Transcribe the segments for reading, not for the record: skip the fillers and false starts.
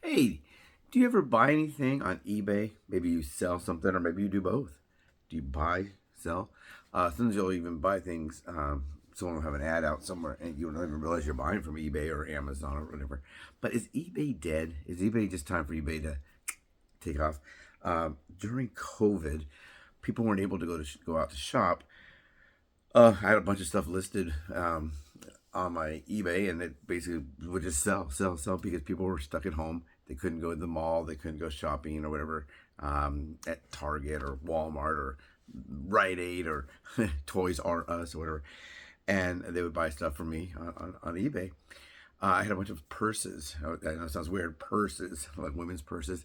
Hey, do you ever buy anything on eBay? Maybe you sell something, or maybe you do both. Do you buy, sell? Sometimes you'll even buy things. Someone will have an ad out somewhere, and you don't even realize you're buying from eBay or Amazon or whatever. But is eBay dead? Is eBay just time for eBay to take off? During COVID, people weren't able to go out to shop. I had a bunch of stuff listed on my eBay, and it basically would just sell because people were stuck at home. They couldn't go to the mall, they couldn't go shopping or whatever, at Target or Walmart or Rite Aid or Toys R Us or whatever, and they would buy stuff from me on eBay. I had a bunch of purses. I know it sounds weird, purses, like women's purses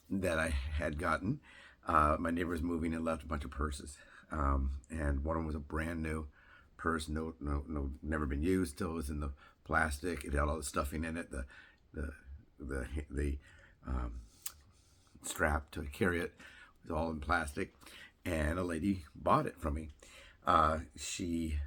that I had gotten. My neighbor was moving and left a bunch of purses, and one of them was a brand new purse, no, never been used. Still was in the plastic. It had all the stuffing in it. The strap to carry it was all in plastic, and a lady bought it from me. She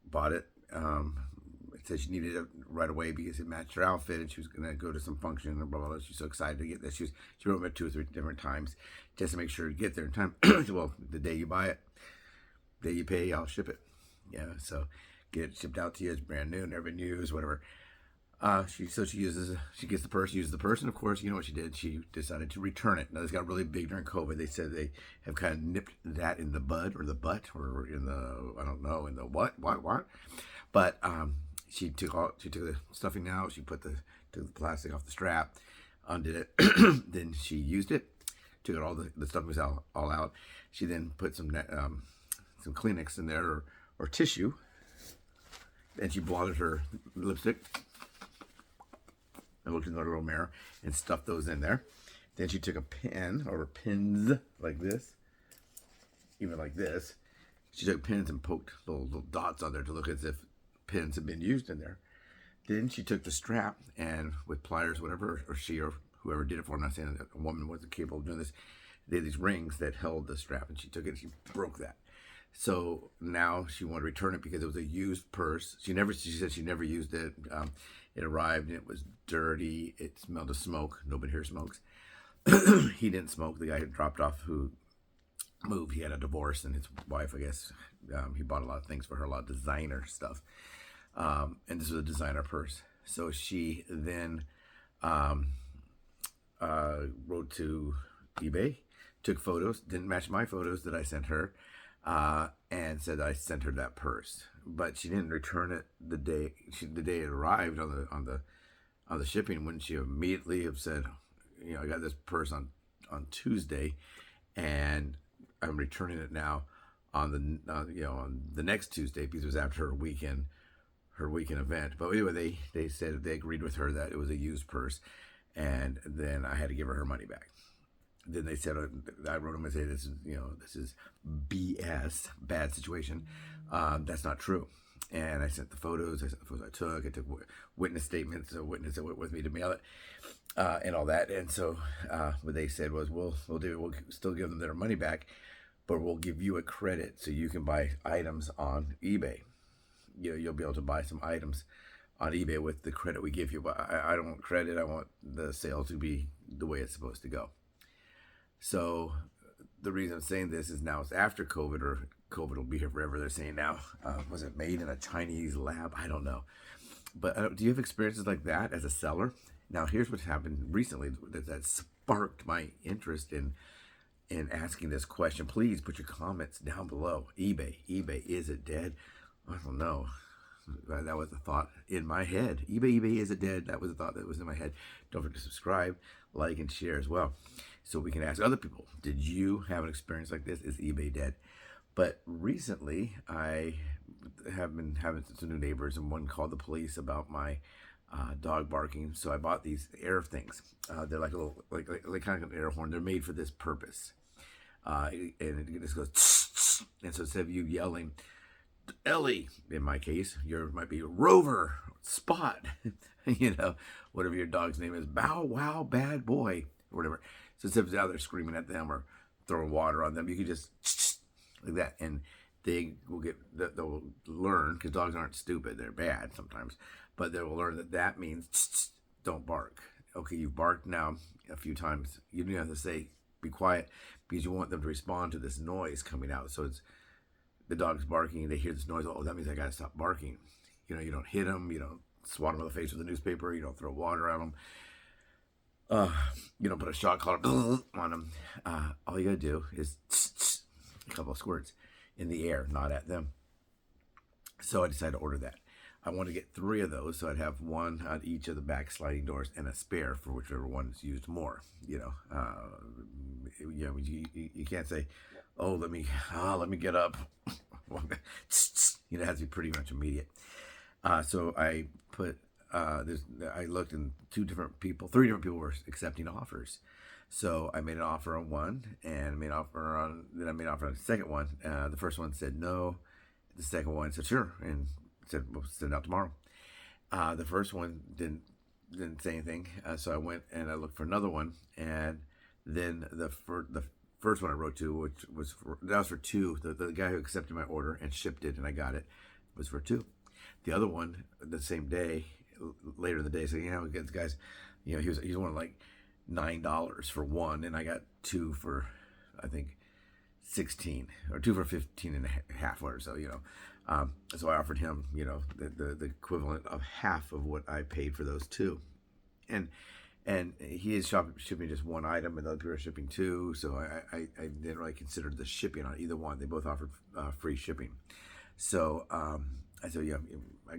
bought it. It said she needed it right away because it matched her outfit, and she was gonna go to some function and blah blah blah. She's so excited to get this. She wrote me 2 or 3 different times just to make sure to get there in time. Well, the day you buy it, the day you pay, I'll ship it. Yeah, so get it shipped out to you. It's brand new, never been used, whatever. She gets the purse, uses the purse, and of course, you know what she did? She decided to return it. Now, this got really big during COVID. They said they have kind of nipped that in the bud or the butt or in the, I don't know, in the what. But she took the stuffing out. She took the plastic off the strap, undid it. Then she used it, took it all the stuff was all out. She then put some Kleenex in there or tissue, and she blotted her lipstick. I looked in the little mirror and stuffed those in there. Then she took a pen or pins like this, even like this. She took pins and poked little dots on there to look as if pins had been used in there. Then she took the strap and with pliers, whatever, or she or whoever did it for her, I'm not saying that a woman wasn't capable of doing this. They had these rings that held the strap, and she took it and she broke that. So now she wanted to return it because it was a used purse. She said she never used it. It arrived and it was dirty. It smelled of smoke. Nobody here smokes. He didn't smoke. The guy who dropped off who moved, he had a divorce, and his wife, I guess, he bought a lot of things for her, a lot of designer stuff. And this was a designer purse. So she then wrote to eBay, took photos, didn't match my photos that I sent her, and said I sent her that purse, but she didn't return it the day it arrived on the shipping. Wouldn't she immediately have said, you know, I got this purse on Tuesday, and I'm returning it now on the next Tuesday because it was after her weekend event. But anyway, they said they agreed with her that it was a used purse, and then I had to give her money back. Then they said, I wrote them and said, this is BS, bad situation. That's not true. And I sent the photos. I took. I took witness statements. A witness that went with me to mail it, and all that. And so what they said was, we'll still give them their money back, but we'll give you a credit so you can buy items on eBay. You'll be able to buy some items on eBay with the credit we give you. But I don't want credit. I want the sale to be the way it's supposed to go. So the reason I'm saying this is now it's after COVID, or COVID will be here forever. They're saying now, was it made in a Chinese lab? I don't know. But do you have experiences like that as a seller? Now, here's what's happened recently that sparked my interest in asking this question. Please put your comments down below. eBay, is it dead? I don't know. That was a thought in my head. eBay, is it dead? That was a thought that was in my head. Don't forget to subscribe, like, and share as well, so we can ask other people, did you have an experience like this? Is eBay dead? But recently, I have been having some new neighbors, and one called the police about my dog barking. So I bought these air things. They're like a little, like kind of an air horn. They're made for this purpose. And it just goes, tss, tss. And so instead of you yelling, Ellie, in my case, might be Rover, Spot, whatever your dog's name is, Bow Wow, Bad Boy, or whatever. So instead of out there screaming at them or throwing water on them, you can just like that, and they'll learn, because dogs aren't stupid, they're bad sometimes, but they will learn that means don't bark. okay, you've barked now a few times. You don't have to say, be quiet, because you want them to respond to this noise coming out. So it's the dog's barking, and they hear this noise. Oh, that means I got to stop barking. You know, you don't hit them. You don't swat them on the face with a newspaper. You don't throw water at them. You don't put a shock collar on them. All you got to do is a couple of squirts in the air, not at them. So I decided to order that. I want to get 3 of those, so I'd have one on each of the back sliding doors and a spare for whichever one's used more. You know, you can't say, oh, let me get up. You know, it has to be pretty much immediate. So I put, I looked, and 3 different people were accepting offers. So I made an offer on one, and I made an offer on the second one. The first one said no. The second one said sure, and said we'll send it out tomorrow. The first one didn't say anything, so I went and I looked for another one, and then the first one I wrote to, which was for 2. The guy who accepted my order and shipped it, and I got it, was for 2. The other one, the same day, later in the day, said, we get the guys, he was wanting like $9 for one, and I got 2 for, I think, 16, or 2 for 15 and a half, or so, so I offered him, the equivalent of half of what I paid for those 2, and he is shipping just one item, and the other people are shipping 2, so I didn't really consider the shipping on either one. They both offered free shipping, so I said, I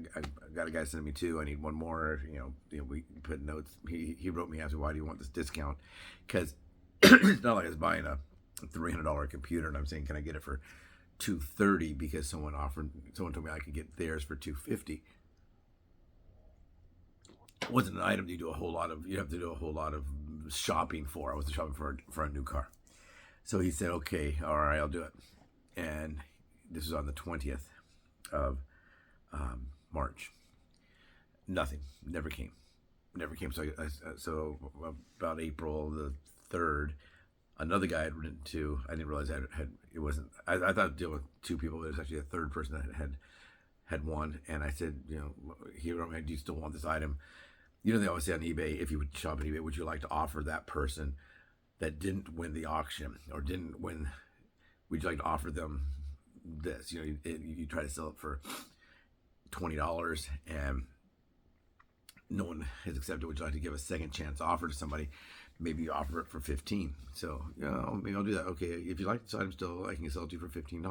got a guy sending me 2. I need 1 more. We put notes. He wrote me after, why do you want this discount? Because it's not like I was buying a $300 computer and I'm saying, can I get it for $230 because someone told me I could get theirs for $250. It wasn't an item you have to do a whole lot of shopping for. I wasn't shopping for a new car. So he said, okay, all right, I'll do it. And this was on the 20th of March. Nothing. Never came. So about April the 3rd, another guy I'd written to. I didn't realize it wasn't. I thought I'd deal with 2 people, but it was actually a 3rd person that had one. And I said, he wrote me, do you still want this item? They always say on eBay, if you would shop on eBay, would you like to offer that person that didn't win the auction or didn't win? Would you like to offer them this? You try to sell it for $20 and no one has accepted. Would you like to give a second chance offer to somebody? Maybe you offer it for $15. So maybe I'll do that. Okay, if you like this item still, I can sell it to you for $15.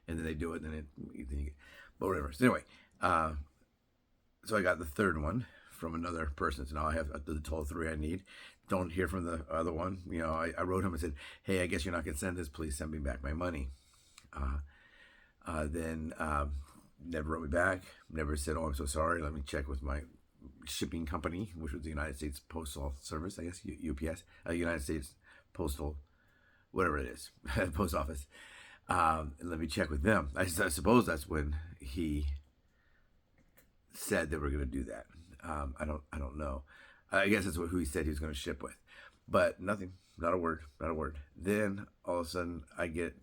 And then they do it, and then you get, but whatever. So anyway, so I got the 3rd one from another person. So now I have the total 3 I need. Don't hear from the other one. I wrote him and said, hey, I guess you're not gonna send this. Please send me back my money. Then never wrote me back. Never said, oh, I'm so sorry. Let me check with my shipping company, which was the United States Postal Service, I guess, UPS, United States Postal, whatever it is, post office. Let me check with them. I suppose that's when he said they were going to do that. I don't know. I guess that's who he said he was going to ship with, but nothing, not a word. Then all of a sudden I get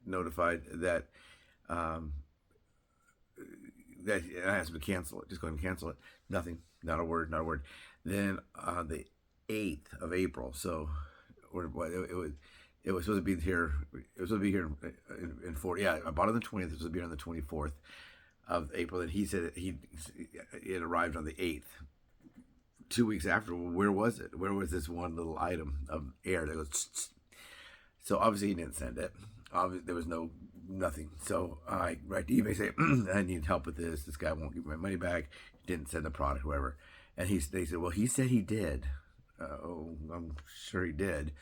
notified that that I asked him to cancel it. Just go ahead and cancel it. Nothing. Not a word. Then on the 8th of April, so it was supposed to be here. It was supposed to be here in 40. Yeah, I bought it on the 20th. It was supposed to be on the 24th of April. And he said it arrived on the 8th. 2 weeks after. Well, where was it? Where was this one little item of air that goes? Tss. So obviously he didn't send it. Obviously there was nothing. So I write to eBay, say, I need help with this. This guy won't give me my money back. He didn't send the product, whoever. And they said, well, he said he did. I'm sure he did.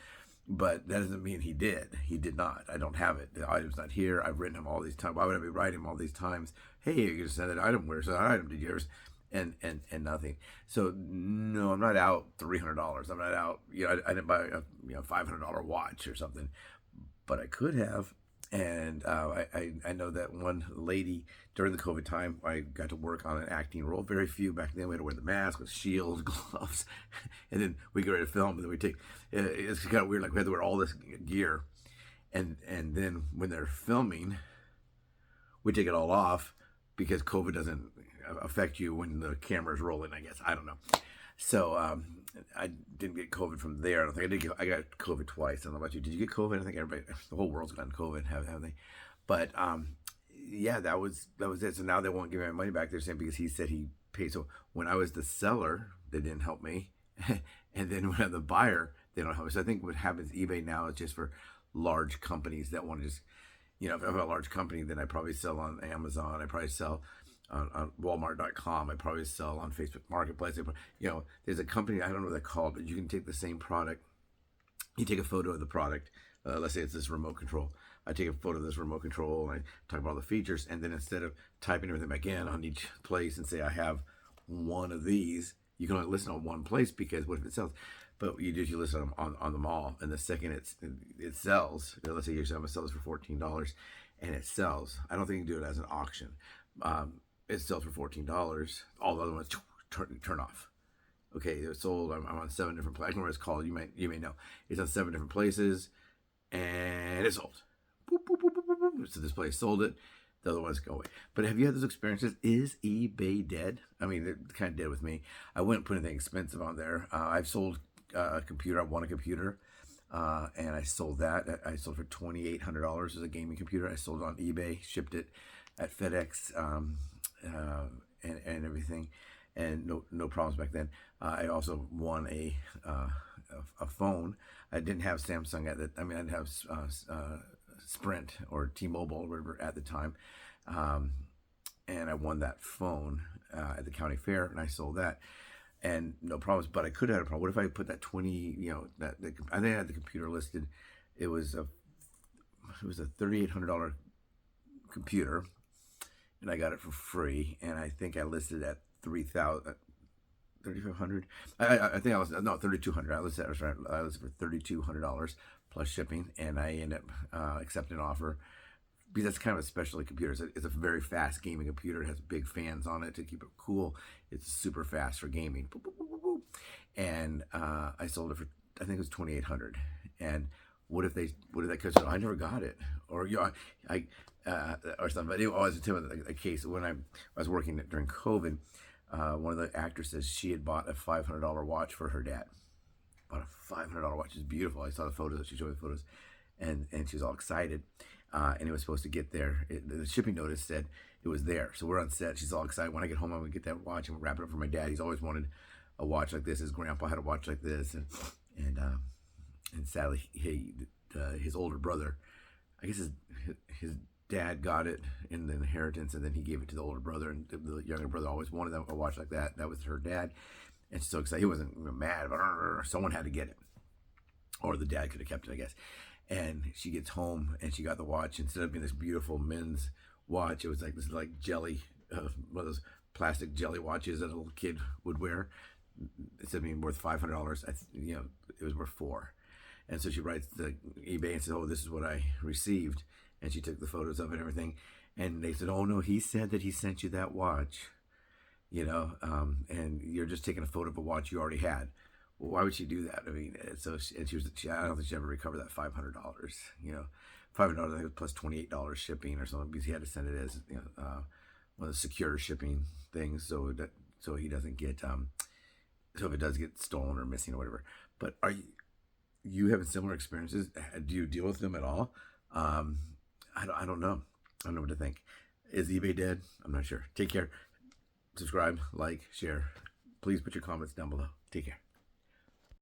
But that doesn't mean he did. He did not. I don't have it. The item's not here. I've written him all these times. Why would I be writing him all these times? Hey, you're going to send that item. Where's that item? Did you ever? And nothing. So no, I'm not out $300. I'm not out. I didn't buy a $500 watch or something, but I could have. And I know that one lady during the COVID time, I got to work on an acting role. Very few back then. We had to wear the mask with shields, gloves, and then we get ready to film. And then we take. It's kind of weird. Like we had to wear all this gear, and then when they're filming, we take it all off because COVID doesn't affect you when the camera's rolling. I guess I don't know. So I didn't get COVID from there. I don't think I did. I got COVID twice. I don't know about you. Did you get COVID? I think everybody, the whole world's gotten COVID, have they? But yeah, that was it. So now they won't give me my money back. They're saying because he said he paid. So when I was the seller, they didn't help me, and then when I'm the buyer, they don't help me. So I think what happens eBay now is just for large companies that want to just, if I'm a large company, then I probably sell on Amazon. I probably sell on Walmart.com. I probably sell on Facebook Marketplace. There's a company, I don't know what they're called, but you can take the same product. You take a photo of the product. Let's say it's this remote control. I take a photo of this remote control and I talk about all the features. And then instead of typing everything back in on each place and say I have one of these, you can only list it on one place because what if it sells? But what you do is you list them on them all. And the second it sells, let's say you're going to sell this for $14 and it sells. I don't think you can do it as an auction. It sells for $14. All the other ones turn off. Okay, it's sold. I'm on 7 different places. I don't know what it's called. You may know. It's on 7 different places, and it's sold. Boop, boop, boop, boop, boop, boop. So this place sold it. The other ones go away. But have you had those experiences? Is eBay dead? I mean, they're kind of dead with me. I wouldn't put anything expensive on there. I've sold a computer. I won a computer, and I sold that. I sold for $2,800 as a gaming computer. I sold it on eBay, shipped it at FedEx, and everything, and no problems back then. I also won a phone. I didn't have Samsung at that. I mean, I didn't have Sprint or T-Mobile or whatever at the time, and I won that phone at the county fair, and I sold that, and no problems. But I could have had a problem. What if I put that I think I had the computer listed. It was a $3,800 computer, and I got it for free. And I think I listed at $3,500. I think I was $3,200. I listed for $3,200 plus shipping, and I ended up accepting an offer because that's kind of a specialty computer. It's a very fast gaming computer. It has big fans on it to keep it cool. It's super fast for gaming. Boop, boop, boop, boop, boop. And I sold it for, I think it was $2,800. And what if that because I never got it, or or something. But it was a case when I was working during COVID. One of the actresses, she had bought a $500 watch for her dad. Bought a $500 watch. It's beautiful. I saw the photos. She showed me the photos, and she was all excited. And it was supposed to get there. The shipping notice said it was there. So we're on set. She's all excited. When I get home, I'm gonna get that watch and wrap it up for my dad. He's always wanted a watch like this. His grandpa had a watch like this, and sadly, his older brother, I guess his dad got it in the inheritance, and then he gave it to the older brother, and the younger brother always wanted a watch like that. That was her dad, and she's so excited. He wasn't mad, but someone had to get it, or the dad could have kept it, I guess. And she gets home, and she got the watch. Instead of being this beautiful men's watch, it was like this jelly, one of those plastic jelly watches that a little kid would wear. Instead of being worth $500, it was worth $4. And so she writes to eBay and says, "Oh, this is what I received." And she took the photos of it and everything. And they said, "Oh, no, he said that he sent you that watch, and you're just taking a photo of a watch you already had." Well, why would she do that? I mean, I don't think she ever recovered that $500, $500 I think plus $28 shipping or something, because he had to send it as, one of the secure shipping things. So he doesn't get, so if it does get stolen or missing or whatever. But are you having similar experiences? Do you deal with them at all? I don't know. I don't know what to think. Is eBay dead? I'm not sure. Take care. Subscribe, like, share. Please put your comments down below. Take care.